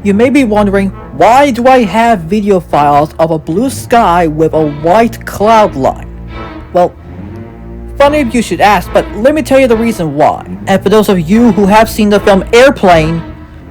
You may be wondering, why do I have video files of a blue sky with a white cloud line? Well, funny you should ask, but let me tell you the reason why. And for those of you who have seen the film Airplane,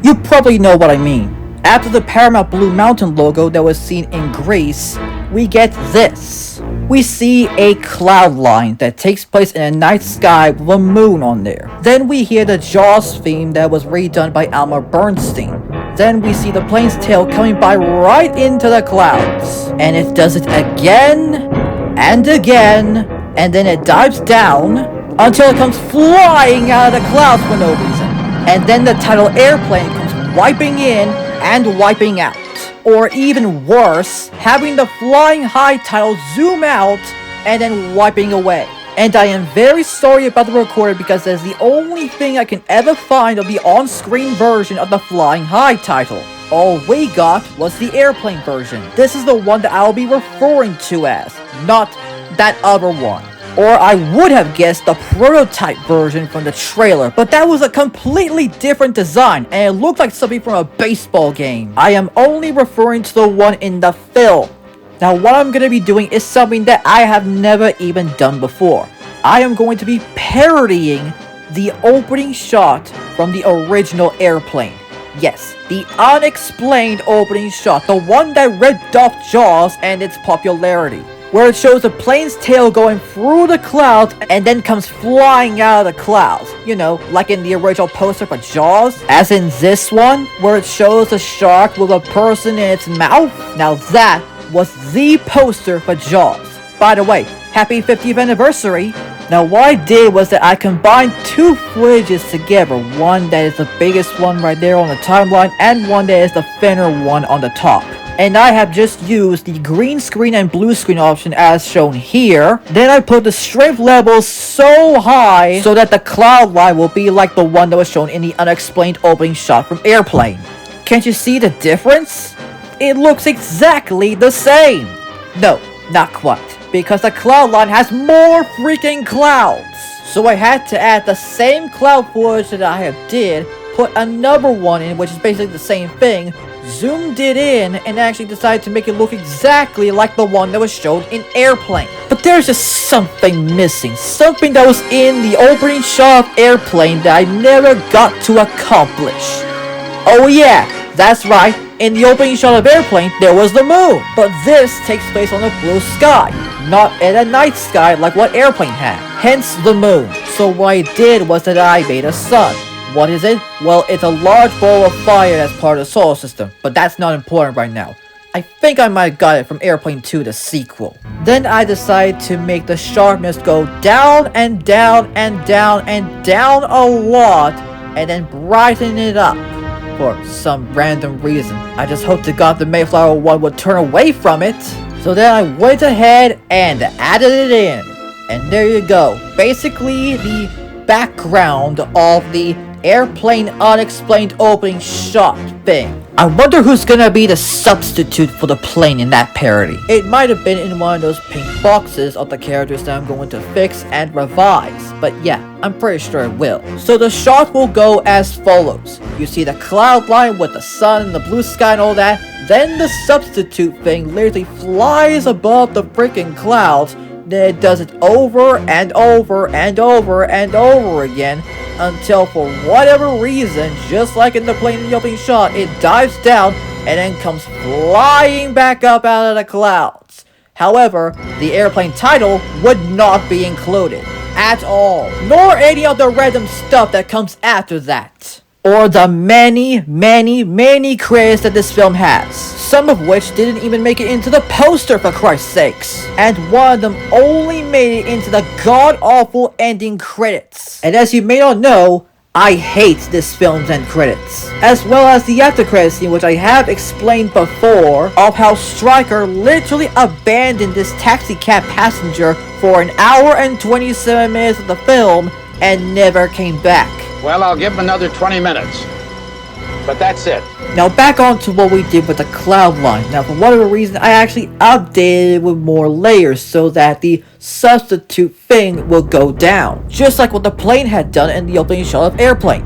you probably know what I mean. After the Paramount Blue Mountain logo that was seen in Greece, we get this. We see a cloud line that takes place in a night sky with a moon on there. Then we hear the Jaws theme that was redone by Elmer Bernstein. Then we see the plane's tail coming by right into the clouds. And it does it again and again, and then it dives down until it comes flying out of the clouds for no reason. And then the title Airplane comes wiping in and wiping out. Or even worse, having the flying high title zoom out and then wiping away. And I am very sorry about the recorder because that's the only thing I can ever find of the on-screen version of the flying high title. All we got was the airplane version. This is the one that I'll be referring to as, not that other one. Or I would have guessed the prototype version from the trailer, but that was a completely different design, and it looked like something from a baseball game. I am only referring to the one in the film. Now what I'm going to be doing is something that I have never even done before. I am going to be parodying the opening shot from the original Airplane. Yes, the unexplained opening shot, the one that ripped off Jaws and its popularity, where it shows the plane's tail going through the clouds and then comes flying out of the clouds. You know, like in the original poster for Jaws, as in this one, where it shows a shark with a person in its mouth. Now that was the poster for Jaws. By the way, happy 50th anniversary. Now what I did was that I combined two footages together, one that is the biggest one right there on the timeline and one that is the thinner one on the top. And I have just used the green screen and blue screen option as shown here. Then I put the strength levels so high so that the cloud line will be like the one that was shown in the unexplained opening shot from Airplane. Can't you see the difference? It looks exactly the same. No, not quite, because the cloud line has more freaking clouds. So I had to add the same cloud footage that I have did, put another one in which is basically the same thing, zoomed it in, and actually decided to make it look exactly like the one that was shown in Airplane. But there's just something missing, something that was in the opening shot of Airplane that I never got to accomplish. Oh yeah, that's right, in the opening shot of Airplane, there was the moon. But this takes place on a blue sky, not in a night sky like what Airplane had, hence the moon. So what I did was that I made a sun. What is it? Well, it's a large ball of fire that's part of the solar system, but that's not important right now. I think I might have got it from Airplane 2, the sequel. Then I decided to make the sharpness go down and down and down and down a lot, and then brighten it up. For some random reason. I just hope to God the Mayflower one would turn away from it. So then I went ahead and added it in. And there you go. Basically the background of the Airplane unexplained opening shot thing. I wonder who's gonna be the substitute for the plane in that parody. It might have been in one of those pink boxes of the characters that I'm going to fix and revise. But yeah, I'm pretty sure it will. So the shot will go as follows. You see the cloud line with the sun and the blue sky and all that. Then the substitute thing literally flies above the freaking clouds. Then it does it over and over and over and over again until for whatever reason, just like in the plane in the opening shot, it dives down and then comes flying back up out of the clouds. However, the Airplane title would not be included at all, nor any of the random stuff that comes after that, or the many credits that this film has, some of which didn't even make it into the poster for Christ's sakes, and one of them only made it into the god-awful ending credits. And as you may not know, I hate this film's end credits, as well as the after credits scene, which I have explained before, of how Stryker literally abandoned this taxi cab passenger for an hour and 27 minutes of the film and never came back. Well, I'll give him another 20 minutes. But that's it. Now back on to what we did with the cloud line. Now for whatever reason, I actually updated it with more layers so that the substitute thing will go down, just like what the plane had done in the opening shot of Airplane.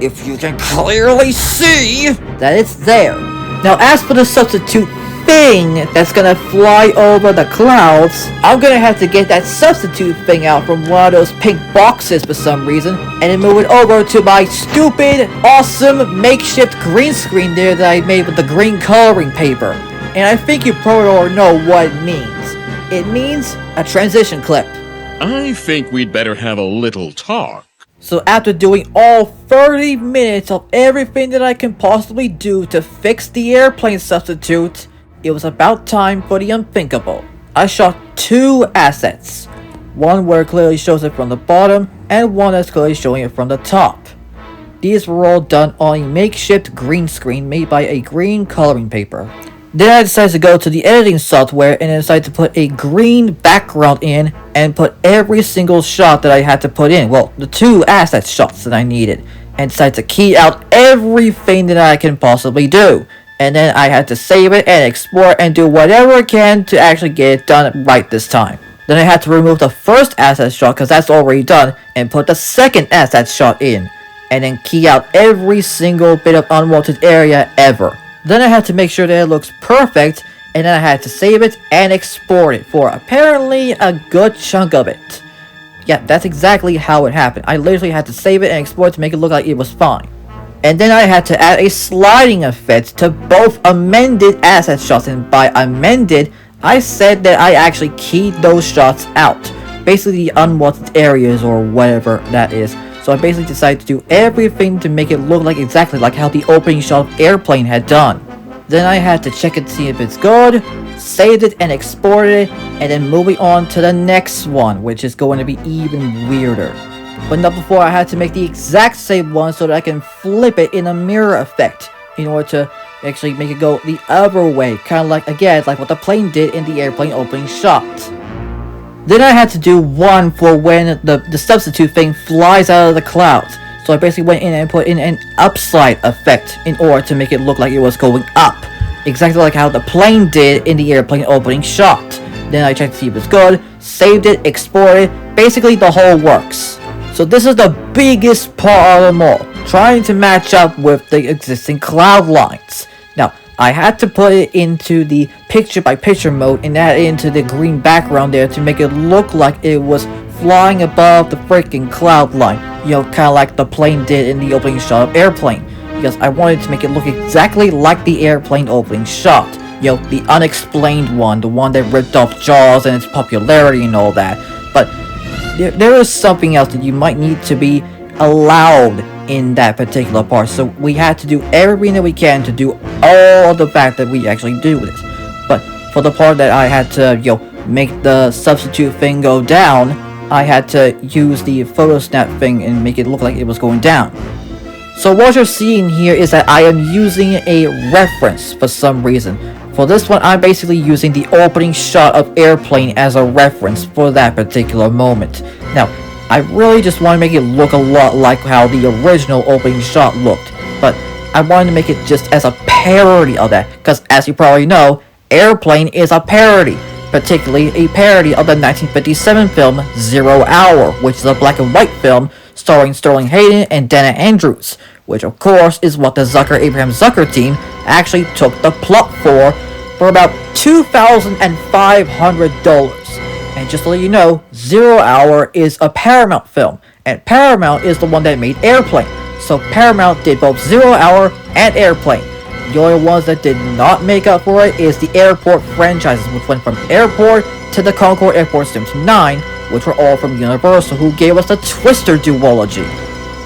if you can clearly see that it's there. Now, as for the substitute thing that's gonna fly over the clouds, I'm gonna have to get that substitute thing out from one of those pink boxes for some reason, and then move it over to my stupid, awesome, makeshift green screen there that I made with the green coloring paper. And I think you probably already know what it means. It means a transition clip. I think we'd better have a little talk. So after doing all 30 minutes of everything that I can possibly do to fix the airplane substitute, it was about time for the unthinkable. I shot 2 assets. One where it clearly shows it from the bottom, and one that's clearly showing it from the top. These were all done on a makeshift green screen made by a green coloring paper. Then I decided to go to the editing software and decided to put a green background in and put every single shot that I had to put in. Well, the 2 asset shots that I needed. And decided to key out everything that I can possibly do. And then I had to save it and export and do whatever I can to actually get it done right this time. Then I had to remove the first asset shot because that's already done and put the second asset shot in. And then key out every single bit of unwanted area ever. Then I had to make sure that it looks perfect, and then I had to save it and export it for apparently a good chunk of it. Yeah, that's exactly how it happened. I literally had to save it and export it to make it look like it was fine. And then I had to add a sliding effect to both amended asset shots, and by amended, I said that I actually keyed those shots out. Basically the unwanted areas or whatever that is. So I basically decided to do everything to make it look like exactly like how the opening shot of Airplane had done. Then I had to check it to see if it's good, saved it and exported it, and then moving on to the next one, which is going to be even weirder. But not before I had to make the exact same one so that I can flip it in a mirror effect in order to actually make it go the other way, kind of like, again, like what the plane did in the Airplane opening shot. Then I had to do one for when the substitute thing flies out of the clouds. So I basically went in and put in an upslide effect in order to make it look like it was going up. Exactly like how the plane did in the Airplane opening shot. Then I checked to see if it's good, saved it, exported, basically the whole works. So this is the biggest part of them all, trying to match up with the existing cloud lines. Now, I had to put it into the picture-by-picture mode and add it into the green background there to make it look like it was flying above the freaking cloud line. You know, kind of like the plane did in the opening shot of Airplane. Because I wanted to make it look exactly like the Airplane opening shot. You know, the unexplained one, the one that ripped off Jaws and its popularity and all that. But there is something else that you might need to be allowed in that particular part, so we had to do everything that we can to do all of the fact that we actually do this. But for the part that I had to, you know, make the substitute thing go down, I had to use the photo snap thing and make it look like it was going down. So what you're seeing here is that I am using a reference for some reason. For this one, I'm basically using the opening shot of Airplane as a reference for that particular moment. Now, I really just want to make it look a lot like how the original opening shot looked, but I wanted to make it just as a parody of that, because as you probably know, Airplane is a parody, particularly a parody of the 1957 film 0 Hour, which is a black and white film starring Sterling Hayden and Dana Andrews, which of course is what the Abraham Zucker team actually took the plot for about $2,500. And just to let you know, 0 Hour is a Paramount film, and Paramount is the one that made Airplane. So Paramount did both 0 Hour and Airplane. The only ones that did not make up for it is the Airport franchises, which went from Airport to the Concord Airport Sims 9, which were all from Universal, who gave us the Twister duology.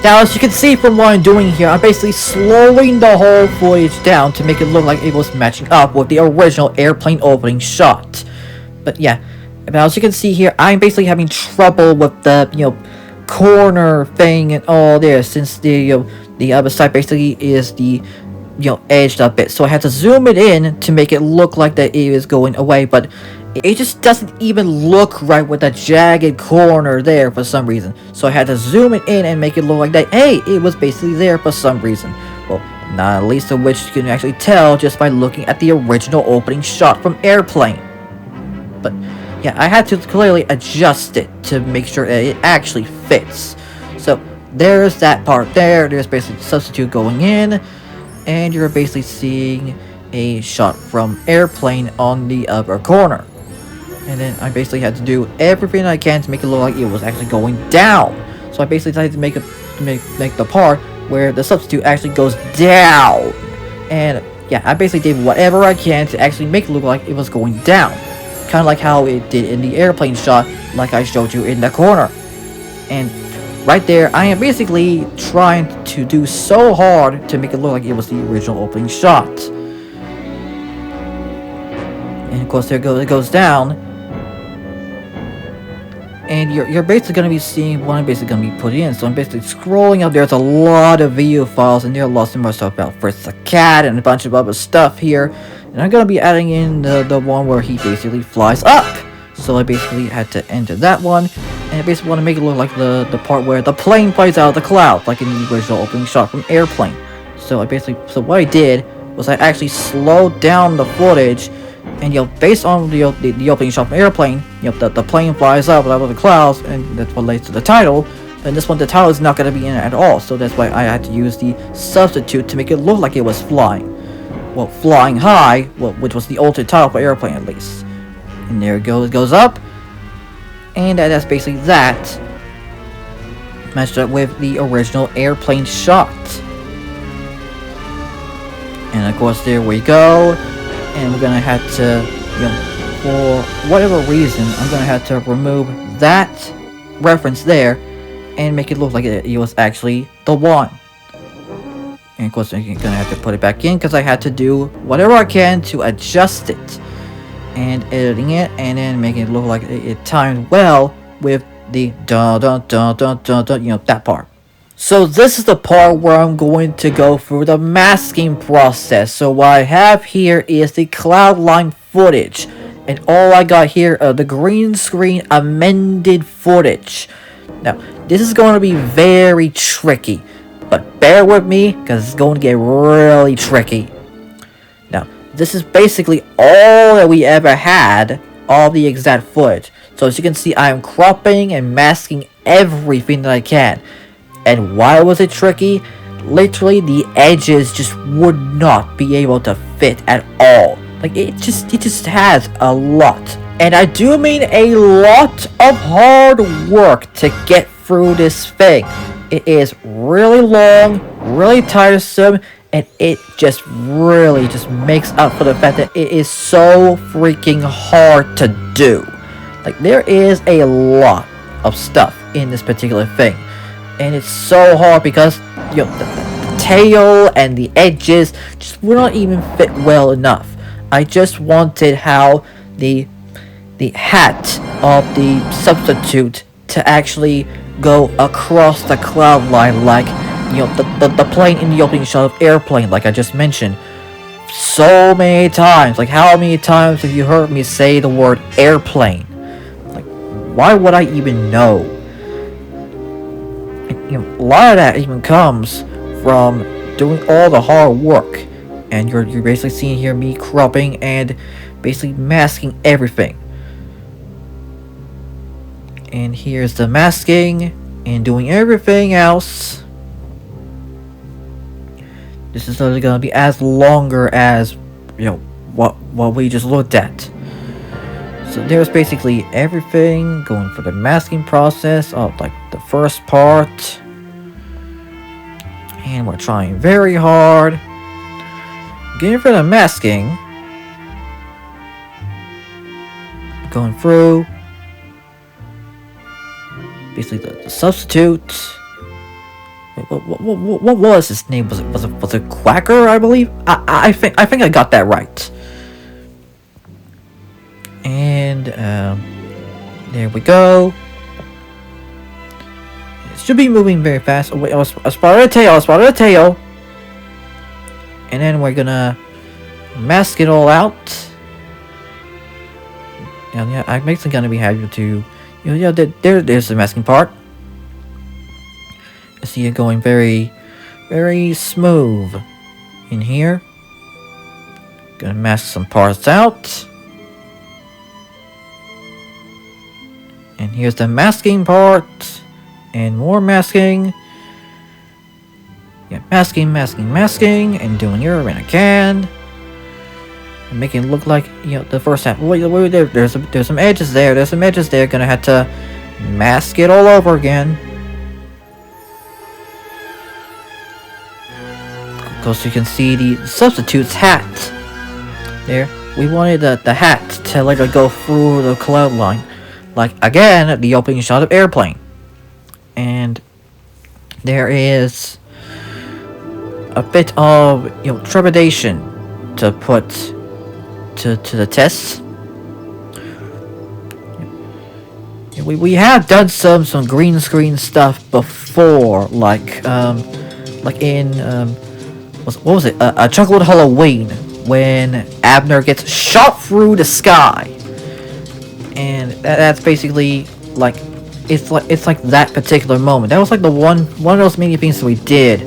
Now, as you can see from what I'm doing here, I'm basically slowing the whole footage down to make it look like it was matching up with the original Airplane opening shot. But yeah, now as you can see here, I'm basically having trouble with the, corner thing and all this, since the other side basically is the, edged a bit. So I had to zoom it in to make it look like that it is going away, but it just doesn't even look right with that jagged corner there for some reason. So I had to zoom it in and make it look like that, hey, it was basically there for some reason. Well, not least of which you can actually tell just by looking at the original opening shot from Airplane. But yeah, I had to clearly adjust it to make sure that it actually fits. So there's that part there. There's basically the substitute going in, and you're basically seeing a shot from airplane on the upper corner. And then I basically had to do everything I can to make it look like it was actually going down. So I basically decided to make the part where the substitute actually goes down. And yeah, I basically did whatever I can to actually make it look like it was going down. Kind of like how it did in the airplane shot, like I showed you in the corner. And right there, I am basically trying to do so hard to make it look like it was the original opening shot. And of course, it goes down. And you're basically going to be seeing what I'm basically going to be putting in. So I'm basically scrolling up. There's a lot of video files, and there are lots of more stuff about Fritz the Cat and a bunch of other stuff here. And I'm going to be adding in the one where he basically flies up. So I basically had to enter that one. And I basically want to make it look like the part where the plane flies out of the cloud, like in the original opening shot from Airplane. So what I did was I actually slowed down the footage. And based on the opening shot from Airplane, the plane flies up out of the clouds, and that's what leads to the title. And this one, the title is not going to be in it at all, so that's why I had to use the substitute to make it look like it was flying. Well, flying high, which was the alternate title for Airplane at least. And there it goes up, and that's basically that, matched up with the original Airplane shot. And of course, there we go. And we're gonna have to, for whatever reason, I'm gonna have to remove that reference there and make it look like it was actually the one. And of course, I'm gonna have to put it back in because I had to do whatever I can to adjust it and editing it, and then making it look like it timed well with the dun dun dun dun dun dun, that part. So this is the part where I'm going to go through the masking process. So what I have here is the cloud line footage. And all I got here are the green screen amended footage. Now, this is going to be very tricky. But bear with me, because it's going to get really tricky. Now, this is basically all that we ever had, all the exact footage. So as you can see, I am cropping and masking everything that I can. And why was it tricky? Literally, the edges just would not be able to fit at all. Like, it just has a lot. And I do mean a lot of hard work to get through this thing. It is really long, really tiresome, and it just really makes up for the fact that it is so freaking hard to do. Like, there is a lot of stuff in this particular thing. And it's so hard because, the tail and the edges just would not even fit well enough. I just wanted how the hat of the substitute to actually go across the cloud line like, the plane in the opening shot of Airplane, like I just mentioned. So many times. Like, how many times have you heard me say the word airplane? Like, why would I even know? A lot of that even comes from doing all the hard work, and you're basically seeing here me cropping and basically masking everything. And here's the masking and doing everything else. This is literally gonna be as longer as what we just looked at. So there's basically everything going for the masking process of like the first part. And we're trying very hard. Getting for the masking. Going through. Basically the substitute. What was his name? Was it Quacker, I believe? I think I got that right. And there we go. It should be moving very fast. Oh wait, I spotted a tail. And then we're gonna mask it all out. And yeah, I'm basically gonna be happy to, there's the masking part. I see it going very, very smooth in here. Gonna mask some parts out. And here's the masking part. And more masking. Yeah, masking, and doing everything I can. And making it look like, the first half. Wait, there's some edges there. Gonna have to mask it all over again. Because you can see the substitute's hat. There. We wanted the hat to later go through the cloud line. Like, again, the opening shot of Airplane. And there is a bit of, trepidation to put to the test. We have done some green screen stuff before, like in what was it? A Chucklewood Halloween, when Abner gets shot through the sky, and that's basically like it's like that particular moment. That was like the one of those many things that we did.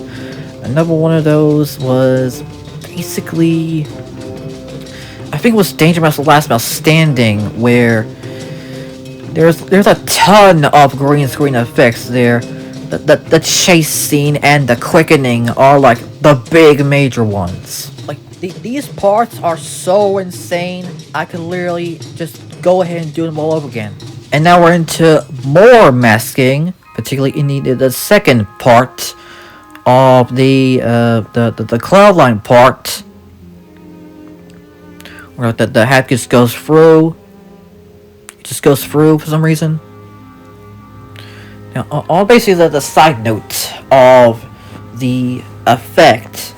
Another one of those was basically, I think it was Danger Mouse: The Last Mouse Standing, where there's a ton of green screen effects there. The chase scene and the quickening are like the big major ones. Like these parts are so insane, I could literally just go ahead and do them all over again. And now we're into more masking, particularly in the second part of the cloud line part, where the hat just goes through. It just goes through for some reason. Now, all basically the side note of the effect,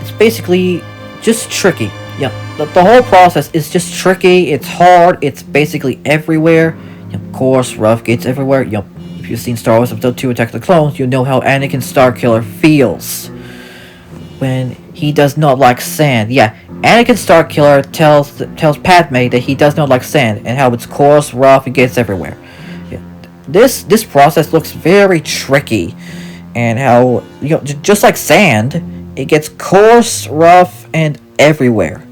it's basically just tricky. Yeah, the whole process is just tricky. It's hard. It's basically everywhere. Coarse, rough, gets everywhere. If you've seen Star Wars Episode 2: Attack of the Clones, you know how Anakin Starkiller feels when he does not like sand. Yeah, Anakin Starkiller tells Padme that he does not like sand, and how it's coarse, rough, it gets everywhere. Yeah. This process looks very tricky, and how just like sand, it gets coarse, rough, and everywhere.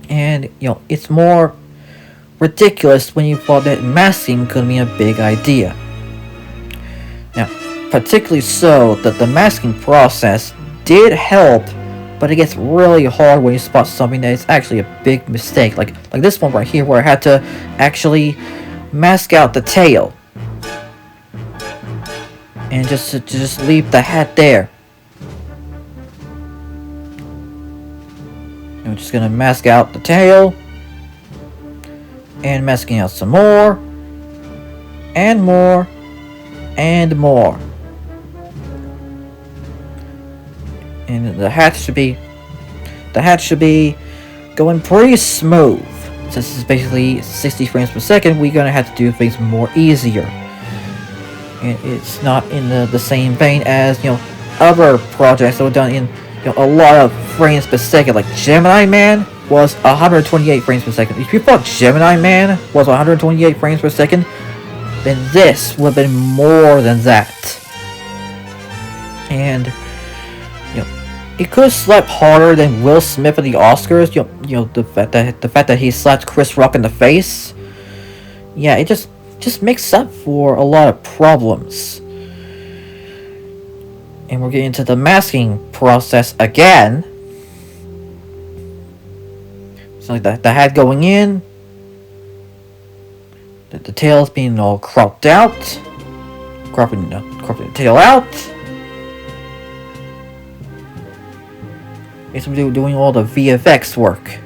And it's more ridiculous when you thought that masking could be a big idea. Now, particularly so that the masking process did help, but it gets really hard when you spot something that is actually a big mistake, like this one right here, where I had to actually mask out the tail and just leave the hat there. I'm just gonna mask out the tail, and masking out some more, and more, and more. And the hat should be going pretty smooth. Since it's basically 60 frames per second, we're gonna have to do things more easier. And it's not in the same vein as other projects that were done in a lot of frames per second. Like Gemini Man was 128 frames per second. If you thought Gemini Man was 128 frames per second, then this would have been more than that. And it could have slapped harder than Will Smith at the Oscars. The fact that he slapped Chris Rock in the face. Yeah, it just makes up for a lot of problems. And we're getting to the masking process again. So like the hat going in, the tail's being all cropped out, cropping the tail out. Basically doing all the VFX work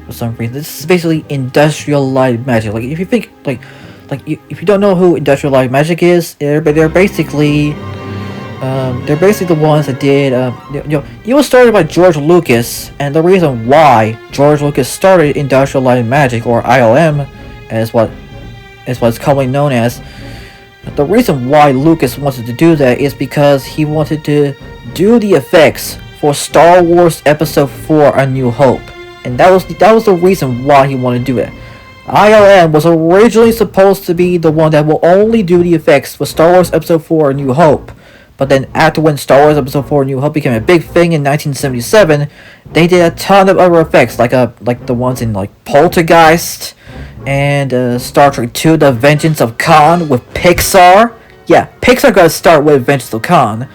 for some reason. This is basically Industrial Light Magic. Like if you think if you don't know who Industrial Light Magic is, they're basically the ones that did it was started by George Lucas, and the reason why George Lucas started Industrial Light and Magic, or ILM as what it's commonly known as, the reason why Lucas wanted to do that is because he wanted to do the effects for Star Wars Episode 4: A New Hope, and that was the reason why he wanted to do it. ILM was originally supposed to be the one that will only do the effects for Star Wars Episode 4: A New Hope. But then after when Star Wars Episode 4: A New Hope became a big thing in 1977, they did a ton of other effects, like the ones in like Poltergeist and Star Trek II: The Vengeance of Khan with Pixar. Yeah, Pixar got to start with Vengeance of Khan.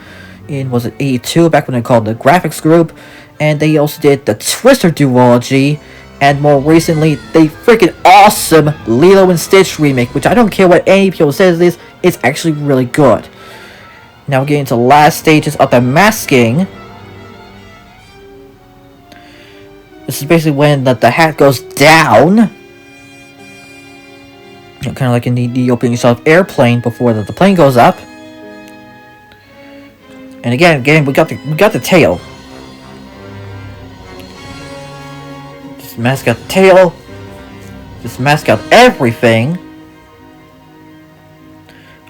was it 82, back when they called the graphics group, and they also did the Twister duology, and more recently, the freaking awesome Lilo and Stitch remake, which I don't care what any people says it is, it's actually really good. Now we're getting to the last stages of the masking. This is basically when the hat goes down. You know, kind of like in the opening shot of Airplane before the plane goes up. And again, we got the tail. Just mask out the tail. Just mask out everything.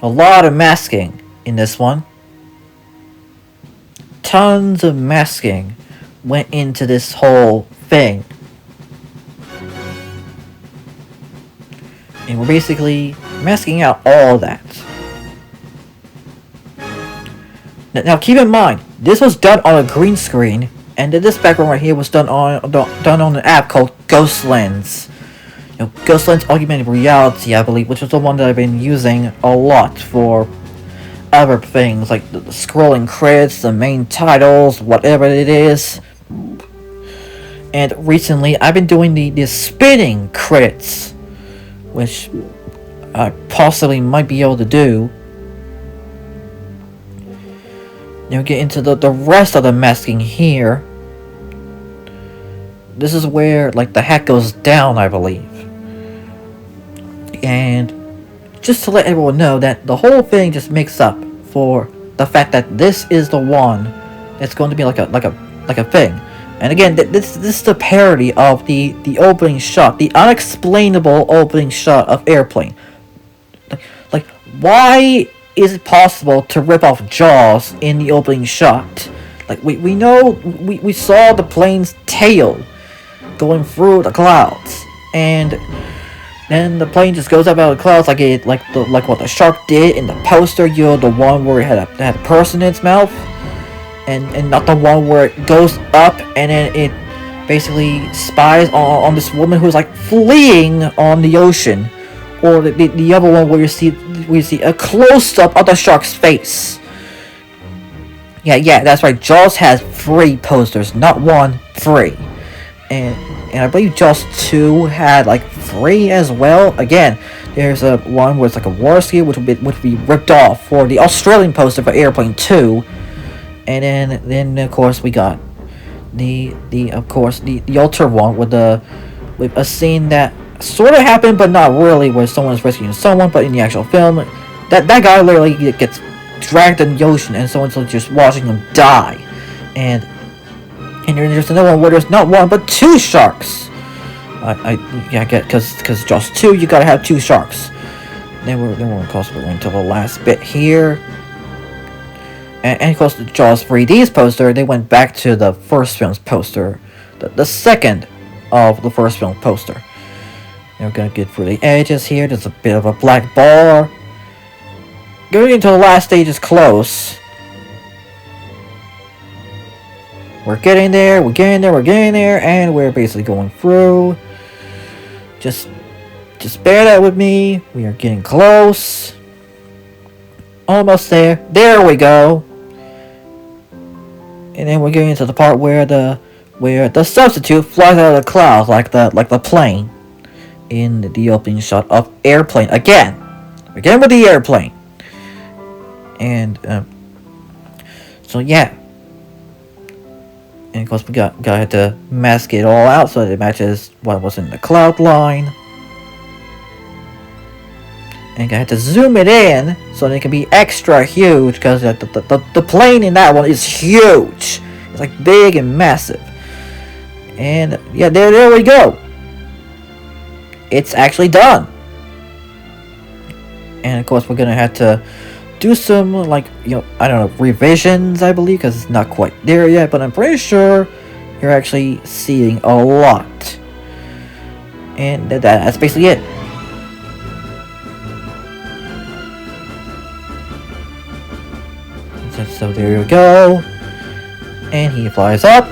A lot of masking in this one. Tons of masking went into this whole thing. And we're basically masking out all that. Now keep in mind, this was done on a green screen, and this background right here was done on an app called Ghost Lens. You know, Ghost Lens Augmented Reality, I believe, which was the one that I've been using a lot for other things, like the scrolling credits, the main titles, whatever it is. And recently, I've been doing the spinning credits, which I possibly might be able to do. Now get into the rest of the masking here. This is where, like, the hat goes down, I believe. And just to let everyone know that the whole thing just makes up for the fact that this is the one that's going to be like a thing. And again, this is the parody of the opening shot, the unexplainable opening shot of Airplane. Like, why is it possible to rip off Jaws in the opening shot? Like, we know, we saw the plane's tail going through the clouds, and then the plane just goes up out of the clouds like what the shark did in the poster. You know, the one where it had a person in its mouth, and not the one where it goes up and then it basically spies on this woman who's like fleeing on the ocean, or the other one where you see a close-up of the shark's face. Yeah, that's right. Jaws has 3 posters, not 1, 3. And I believe Jaws 2 had like 3 as well. Again, there's a one where it's like a water ski, which would be ripped off for the Australian poster for Airplane 2. And then of course we got the alter one with a scene that sort of happened but not really, where someone's rescuing someone, but in the actual film, that guy literally gets dragged in the ocean and someone's just watching him die. And there's another one where there's not 1 but 2 sharks. I get, because Jaws 2 you gotta have 2 sharks. Then we're into the last bit here. And of course, the Jaws 3D's poster, they went back to the first film's poster, the second of the first film poster. And we're gonna get through the edges here. There's a bit of a black bar. Going into the last stage is close. We're getting there, and we're basically going through. Just bear that with me. We are getting close. Almost there. There we go. And then we're getting into the part where the substitute flies out of the clouds like the plane in the opening shot of Airplane. Again with the airplane. And so yeah. And of course we gotta to mask it all out so that it matches what was in the cloud line. And I had to zoom it in so that it can be extra huge, because the plane in that one is huge. It's like big and massive. And yeah, there we go. It's actually done. And of course we're gonna have to do some, like, you know, I don't know, revisions, I believe, because it's not quite there yet, but I'm pretty sure you're actually seeing a lot. And that's basically it. So there you go. And he flies up.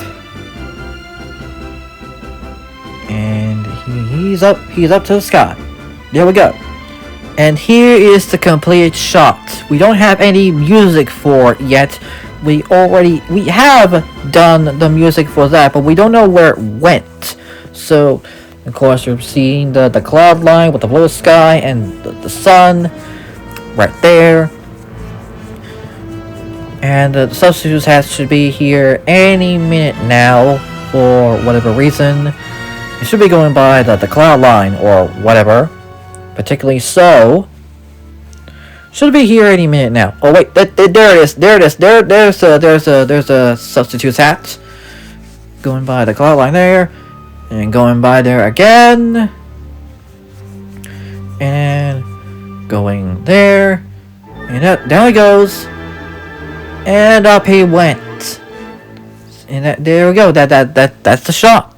And he's up to the sky. There we go. And here is the completed shot. We don't have any music for it yet, we have done the music for that, but we don't know where it went. So, of course, you're seeing the cloud line with the blue sky and the sun right there. And the substitutes hat should be here any minute now, for whatever reason. It should be going by the cloud line or whatever. Particularly so. Should be here any minute now. Oh wait, there it is. There's a substitute's hat. Going by the cloud line there. And going by there again. And going there. And down he goes. And up he went. And there we go. That's the shot.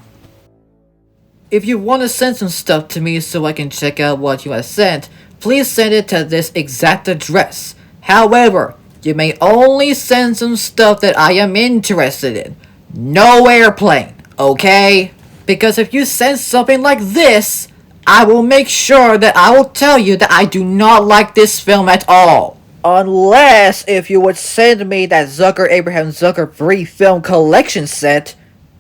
If you want to send some stuff to me so I can check out what you have sent, please send it to this exact address. However, you may only send some stuff that I am interested in. No airplane, okay? Because if you send something like this, I will make sure that I will tell you that I do not like this film at all. Unless if you would send me that Abraham Zucker 3 film collection set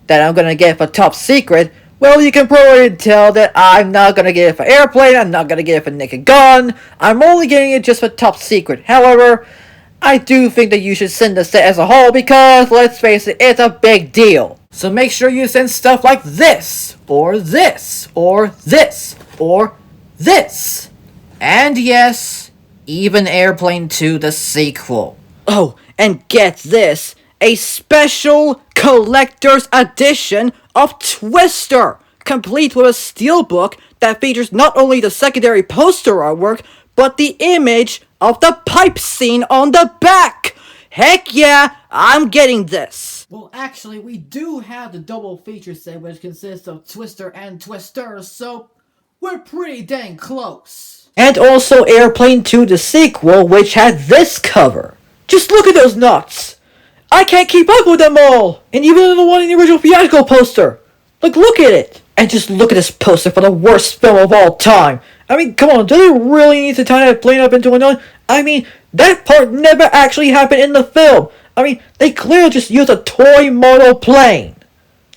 that I'm gonna get for top secret, well, you can probably tell that I'm not gonna get it for airplane, I'm not gonna get it for Naked Gun, I'm only getting it just for top secret. However, I do think that you should send the set as a whole because, let's face it, it's a big deal. So make sure you send stuff like this, or this, or this, or this. And yes, even Airplane 2 the sequel. Oh, and get this, a special collector's edition of Twister, complete with a steelbook that features not only the secondary poster artwork, but the image of the pipe scene on the back. Heck yeah, I'm getting this. Well, actually, we do have the double feature set, which consists of Twister and Twisters, so we're pretty dang close. And also Airplane 2 the sequel, which had this cover. Just look at those nuts! I can't keep up with them all! And even the one in the original theatrical poster! Like, look at it! And just look at this poster for the worst film of all time! I mean, come on, do they really need to tie that plane up into another? I mean, that part never actually happened in the film! I mean, they clearly just used a toy model plane!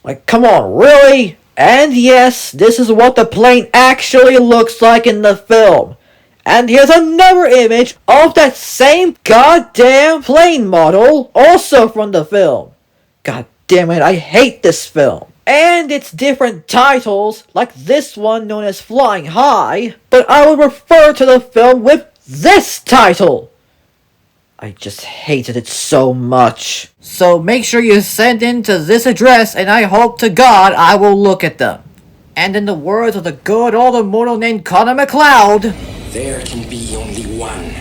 Like, come on, really? And yes, this is what the plane actually looks like in the film. And here's another image of that same goddamn plane model, also from the film. God damn it, I hate this film. And it's different titles, like this one known as Flying High, but I would refer to the film with this title. I just hated it so much. So make sure you send in to this address, and I hope to God I will look at them. And in the words of the good old immortal named Connor McLeod, there can be only one